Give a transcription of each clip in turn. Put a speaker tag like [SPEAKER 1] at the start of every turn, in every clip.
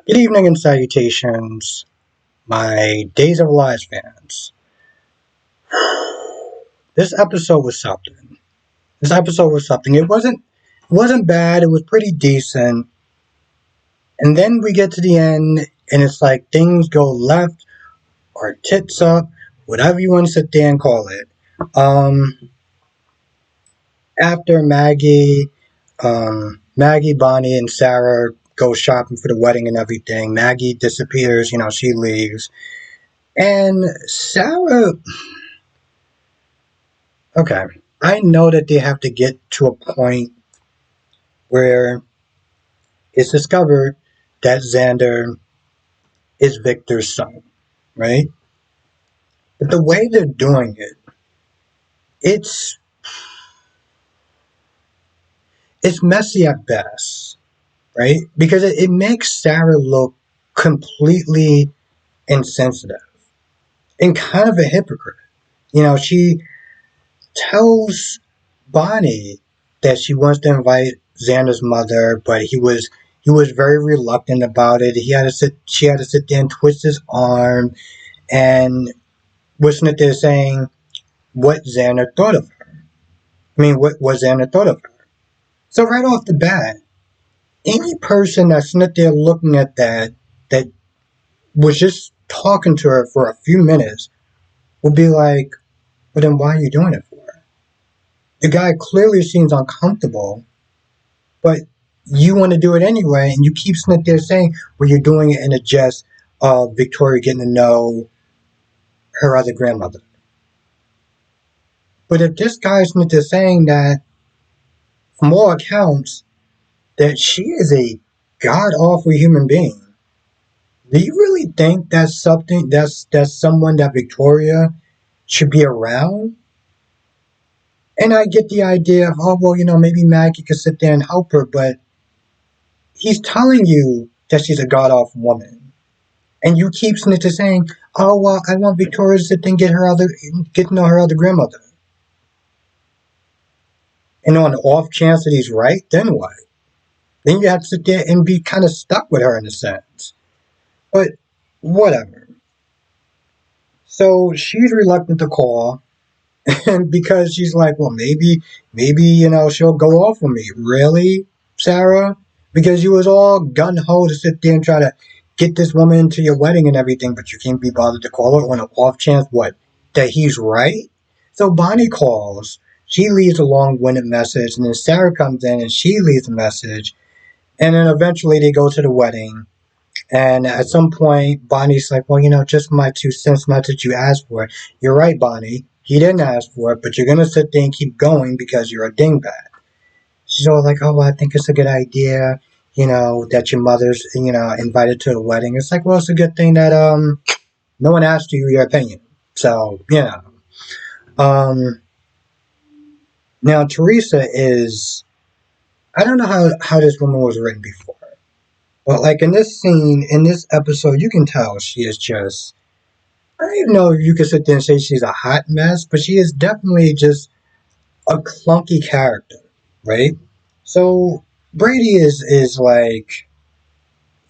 [SPEAKER 1] Good evening and salutations, my Days of Our Lives fans. This episode was something. It wasn't bad. It was pretty decent. And then we get to the end, and it's like things go left or tits up, whatever you want to sit there and call it. Um, After Maggie, Bonnie, and Sarah go shopping for the wedding and everything, Maggie disappears. She leaves, and Sarah. Okay. I know that they have to get to a point where it's discovered that Xander is Victor's son, right? But the way they're doing it, it's it's messy at best, right? Because it makes Sarah look completely insensitive and kind of a hypocrite. She tells Bonnie that she wants to invite Xander's mother, but he was very reluctant about it. She had to sit there and twist his arm and wasn't it there saying what Xander thought of her. I mean, what Xander thought of her. So right off the bat, any person that's not there looking at that was just talking to her for a few minutes would be like, well then why are you doing it for? The guy clearly seems uncomfortable, but you want to do it anyway, and you keep sitting there saying, well, you're doing it in a jest of Victoria getting to know her other grandmother. But if this guy's sitting there saying that, from all accounts, that she is a god awful human being, do you really think that's something that's someone that Victoria should be around? And I get the idea of, oh well, maybe Maggie could sit there and help her, but he's telling you that she's a god awful woman. And you keep snitching saying, "Oh well, I want Victoria to sit there and get to know her other grandmother." And on the off chance that he's right, then what? Then you have to sit there and be kind of stuck with her in a sense. But whatever. So she's reluctant to call, and because she's like, well, maybe she'll go off on me. Really, Sarah? Because you was all gun ho to sit there and try to get this woman to your wedding and everything, but you can't be bothered to call her on an off chance what that he's right. So Bonnie calls. She leaves a long-winded message, and then Sarah comes in and she leaves a message, and then eventually they go to the wedding. And at some point, Bonnie's like, well, just my 2 cents, not that you asked for it. You're right, Bonnie. He didn't ask for it, but you're going to sit there and keep going because you're a dingbat. She's all like, oh, well, I think it's a good idea, that your mother's, invited to the wedding. It's like, well, it's a good thing that no one asked you your opinion. So, Now, Teresa is, I don't know how this woman was written before. But like in this scene, in this episode, you can tell she is just, I don't even know if you could sit there and say she's a hot mess, but she is definitely just a clunky character, right? So Brady is like,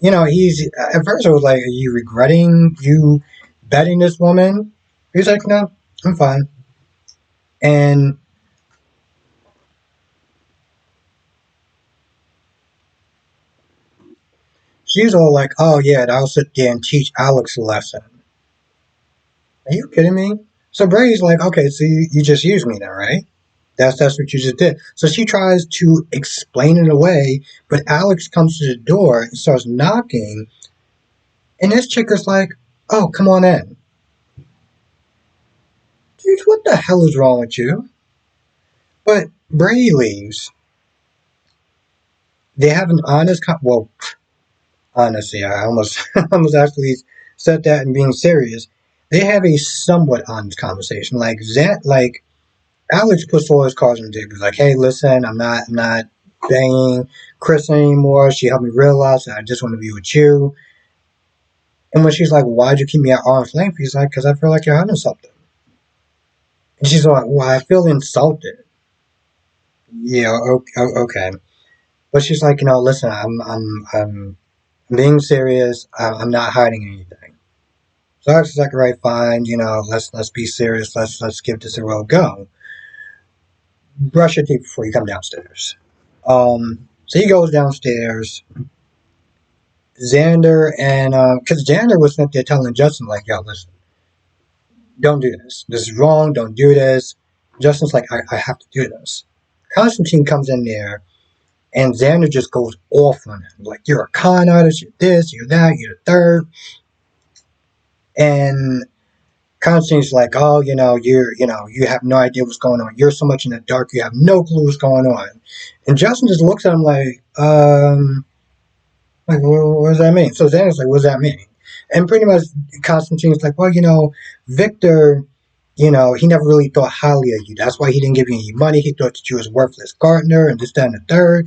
[SPEAKER 1] he's at first I was like, are you regretting you betting this woman? He's like, no, I'm fine. And she's all like, oh yeah, I'll sit there and teach Alex a lesson. Are you kidding me? So Brady's like, okay, so you just used me then, right? That's what you just did. So she tries to explain it away, but Alex comes to the door and starts knocking, and this chick is like, "Oh, come on in, dude. What the hell is wrong with you?" But Brady leaves. They have an honest, well, honestly, I almost, almost actually said that and being serious. They have a somewhat honest conversation. Like that, like Alex puts all his cards on the table. He's like, "Hey, listen, I'm not banging Chris anymore. She helped me realize that I just want to be with you." And when she's like, "Why'd you keep me at arm's length?" He's like, "Because I feel like you're hiding something." And she's like, "Well, I feel insulted." Yeah, okay. But she's like, listen, I'm I'm being serious. I'm not hiding anything. So Alex is like, all right, fine, let's be serious. Let's give this a real go. Brush your teeth before you come downstairs. So he goes downstairs. Xander and because Xander was sitting there telling Justin like, yo, listen, don't do this. This is wrong. Don't do this. Justin's like, I have to do this. Constantine comes in there and Xander just goes off on him. Like, you're a con artist, you're this, you're that, you're the third. And Constantine's like, oh, you have no idea what's going on. You're so much in the dark, you have no clue what's going on. And Justin just looks at him like, what does that mean? So Xander's like, what does that mean? And pretty much Constantine's like, well, Victor, he never really thought highly of you. That's why he didn't give you any money. He thought that you was a worthless gardener and this, that, and the third.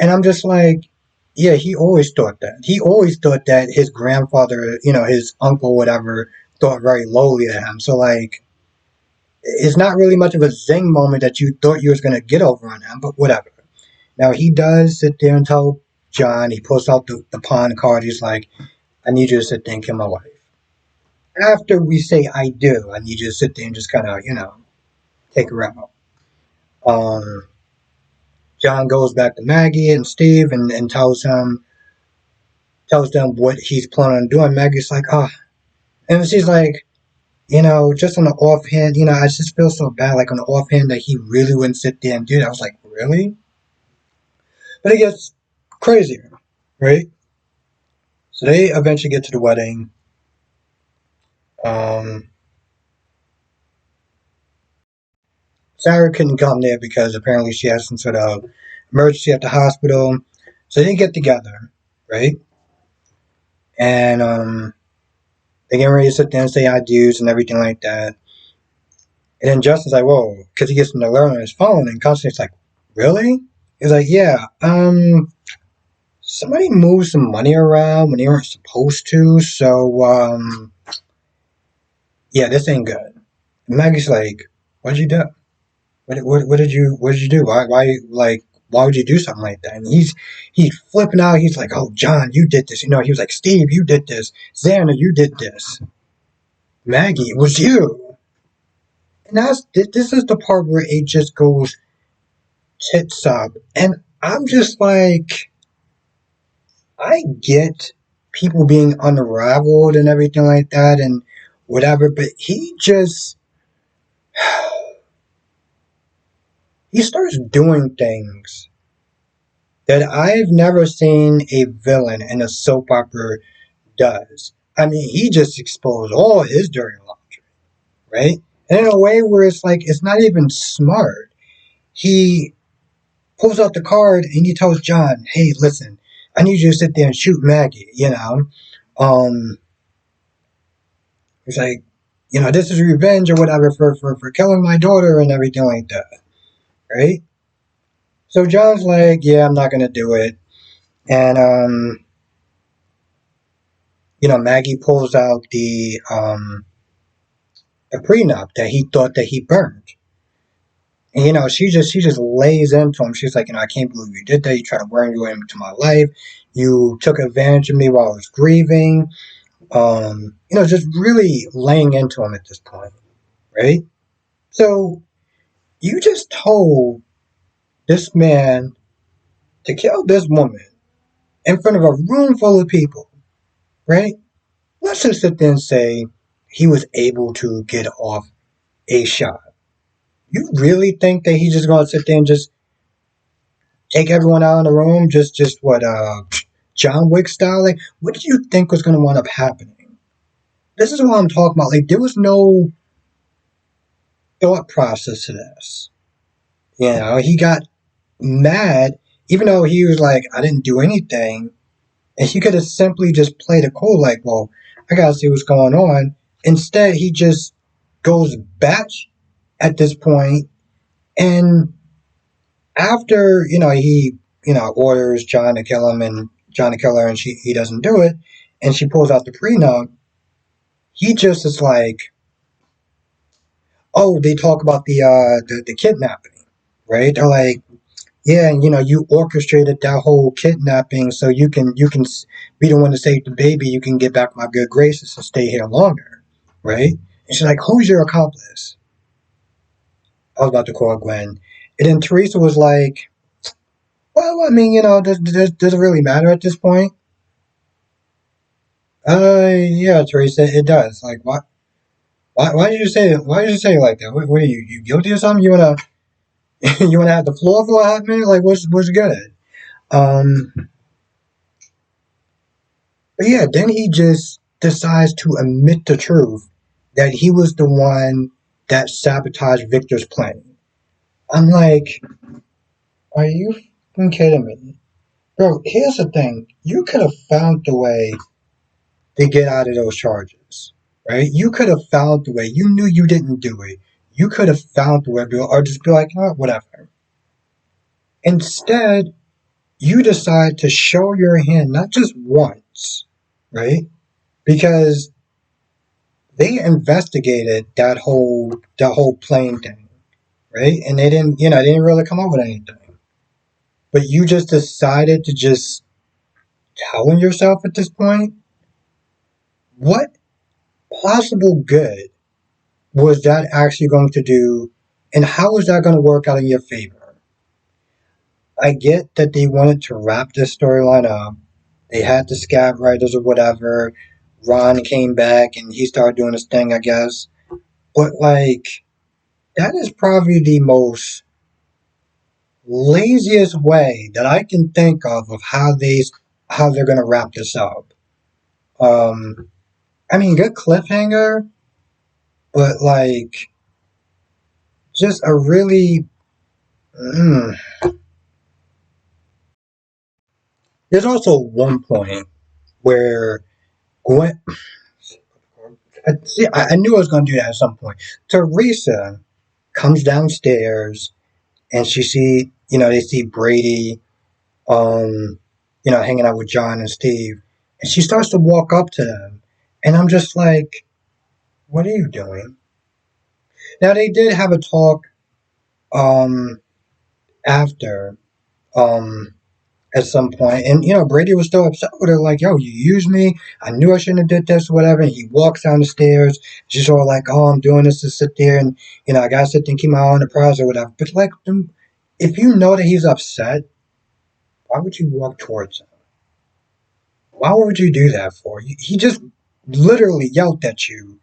[SPEAKER 1] And I'm just like, yeah, he always thought that. He always thought that his grandfather, his uncle, whatever, thought very lowly of him. So, like, it's not really much of a zing moment that you thought you was going to get over on him, but whatever. Now, he does sit there and tell John, he pulls out the pawn card. He's like, I need you to sit there and kill my wife. After we say I do, I need you to sit there and just kind of, take her out. Um, John goes back to Maggie and Steve and tells them what he's planning on doing. Maggie's like, oh, and she's like, just on the offhand, I just feel so bad, like on the offhand that he really wouldn't sit there and do that. I was like, really? But it gets crazier, right? So they eventually get to the wedding. Um, Sarah couldn't come there because apparently she had some sort of emergency at the hospital. So they get together, right? And they get ready to sit there and say adios and everything like that. And then Justin's like, whoa, because he gets an alert on his phone, and Constantine's like, really? He's like, yeah, somebody moved some money around when they weren't supposed to, so, yeah, this ain't good. And Maggie's like, what'd you do? What did you do? Why would you do something like that? And he's flipping out. He's like, oh, John, you did this. He was like, Steve, you did this. Xander, you did this. Maggie, it was you. And this is the part where it just goes tits up. And I'm just like, I get people being unraveled and everything like that and whatever, but he starts doing things that I've never seen a villain in a soap opera does. I mean, he just exposed all his dirty laundry, right? And in a way where it's like, it's not even smart. He pulls out the card and he tells John, hey, listen, I need you to sit there and shoot Maggie. Um, he's like, this is revenge or whatever for killing my daughter and everything like that, right? So John's like, yeah, I'm not going to do it. And, Maggie pulls out the prenup that he thought that he burned. And, she just lays into him. She's like, I can't believe you did that. You tried to worm your way into my life. You took advantage of me while I was grieving. Just really laying into him at this point, right? So you just told this man to kill this woman in front of a room full of people, right? Let's just sit there and say he was able to get off a shot. You really think that he's just gonna sit there and just take everyone out in the room, just what John Wick style? Like, what did you think was gonna wind up happening? This is what I'm talking about. Like, there was no thought process to this. He got mad, even though he was like, I didn't do anything. And he could have simply just played it cool, like, well, I gotta see what's going on. Instead, he just goes back at this point, and after, he, orders John to kill him and John to kill her, and he doesn't do it, and she pulls out the prenup, he just is like, oh, they talk about the kidnapping, right? They're like, Yeah, and you orchestrated that whole kidnapping so you can be the one to save the baby. You can get back my good graces and stay here longer, right? And she's like, "Who's your accomplice?" I was about to call Gwen, and then Teresa was like, "Well, I mean, does it really matter at this point?" Yeah, Teresa, it does. Like, what? Why did you say it? Why did you say it like that? What are you guilty or something? You wanna you wanna have the floor for a hot minute? Like, what's good? Um, but yeah, then he just decides to admit the truth that he was the one that sabotaged Victor's plane. I'm like, are you fucking kidding me? Bro, here's the thing. You could have found the way to get out of those charges, right? You could have found the way. You knew you didn't do it. You could have found the way, or just be like, oh, whatever. Instead, you decide to show your hand not just once, right? Because they investigated that whole plane thing, right? And they didn't really come up with anything. But you just decided to just tell on yourself at this point. What possible good was that actually going to do, and how is that going to work out in your favor? I get that they wanted to wrap this storyline up. They had the scab writers or whatever. Ron came back and he started doing his thing, I guess. But like, that is probably the most laziest way that I can think of how they're gonna wrap this up. Um, I mean, good cliffhanger, but like, just a really. Mm. There's also one point where Gwen. I knew I was gonna do that at some point. Teresa comes downstairs and they see Brady, um, hanging out with John and Steve, and she starts to walk up to them, and I'm just like, what are you doing? Now they did have a talk, um, after, um, at some point, and Brady was still upset with her, like, yo, you used me. I knew I shouldn't have did this, or whatever. And he walks down the stairs. She's all like, oh, I'm doing this to sit there, and I gotta sit there and keep my eye on the prize or whatever. But like, if you know that he's upset, why would you walk towards him? Why would you do that for? He just literally yelled at you,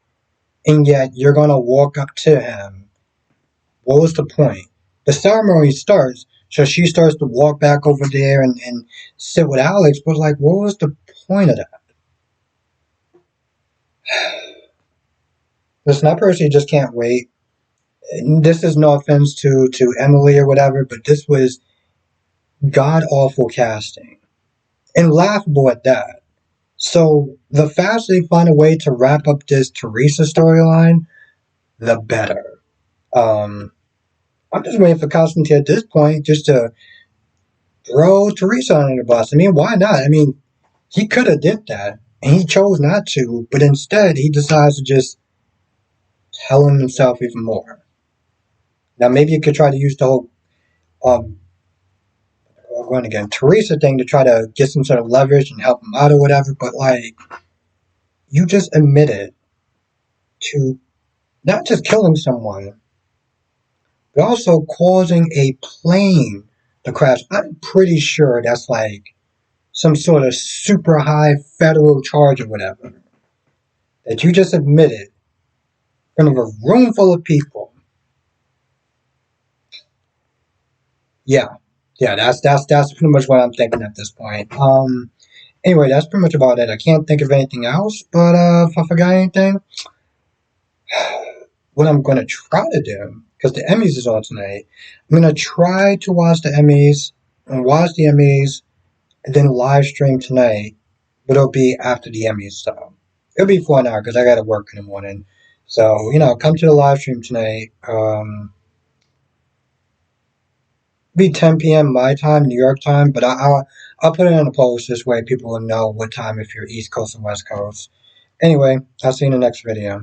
[SPEAKER 1] and yet you're gonna walk up to him. What was the point? The ceremony starts, so she starts to walk back over there and sit with Alex, but like, what was the point of that? Listen, I personally just can't wait. This is no offense to Emily or whatever, but this was god awful casting and laughable at that. So the faster they find a way to wrap up this Teresa storyline, the better. Um, I'm just waiting for Constantine at this point just to throw Teresa under the bus. I mean, why not? I mean, he could have did that, and he chose not to, but instead he decides to just tell him himself even more. Now, maybe you could try to use the whole um, going again Teresa thing to try to get some sort of leverage and help him out or whatever, but like, you just admitted to not just killing someone, but also causing a plane to crash. I'm pretty sure that's like some sort of super high federal charge or whatever that you just admitted in front of a room full of people. Yeah, yeah, that's pretty much what I'm thinking at this point. Anyway, that's pretty much about it. I can't think of anything else, but if I forgot anything, what I'm gonna try to do, because the Emmys is on tonight, I'm gonna try to watch the Emmys and watch the Emmys and then live stream tonight, but it'll be after the Emmys, so it'll be for an hour because I gotta work in the morning. So come to the live stream tonight. Be 10 p.m. my time, New York time, but I'll put it in a post this way people will know what time if you're East Coast and West Coast. Anyway, I'll see you in the next video.